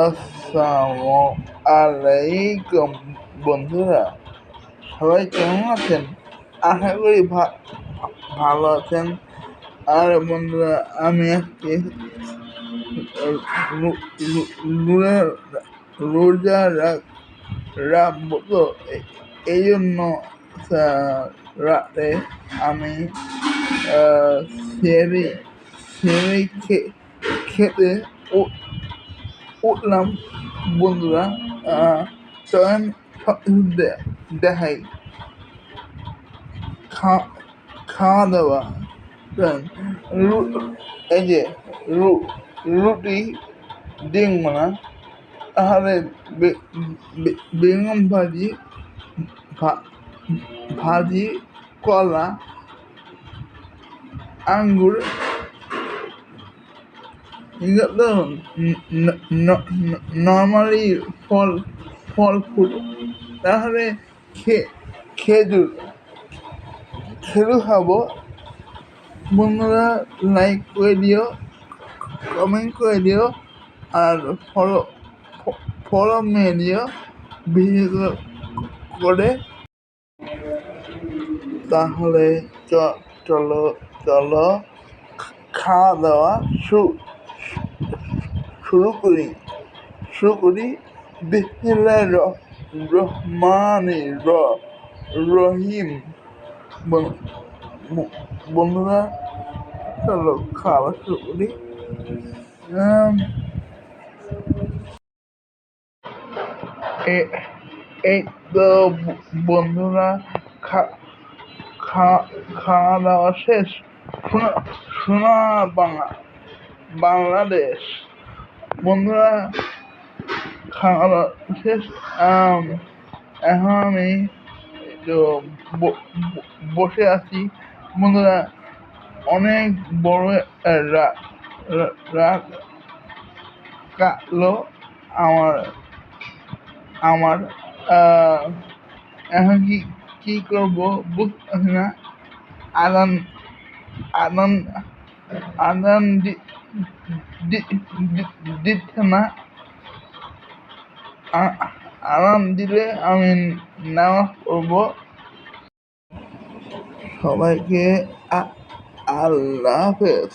আসসালামু আলাইকুম বন্ধুরা, সবাই কেমন আছেন? আশা করি ভালো আছেন। আর বন্ধুরা, আমি আজকে রোজা রাখবো, তো এই জন্য রাতে আমি সেহরি খেতে উঠলাম। বন্ধুরা, চলেন দেখাই খাওয়া দাওয়া। এই যে রুটি, ডিম না, তাহলে বেগুন ভাজি, কলা, আঙ্গুর, এগুলো নর্মালি ফল ফুল। তাহলে খেজুর খাবো। বন্ধুরা, লাইক করে দিও, কমেন্ট করে দিও, আর ফলো মেরে দিও ভিডিও করে। তাহলে চলো চলো খাওয়া দাওয়া শুরু করি। বিসমিল্লাহির রহমানির রহিম। বন্ধুরা, চলো খাওয়া শুরু করি। এই তো বন্ধুরা, খাওয়া দাওয়া শেষ। শোনা বাংলাদেশ। বন্ধুরা, খাওয়া দাওয়া শেষ। এখন আমি বসে আছি। বন্ধুরা, অনেক বড় রাত কাটলো আমার। এখন কি করবো বুঝতেছি না। আদান আদান আদান দিচ্ছে না। আদান দিলে আমি নামাজ পড়বো। সবাইকে আল্লাহ হাফেজ।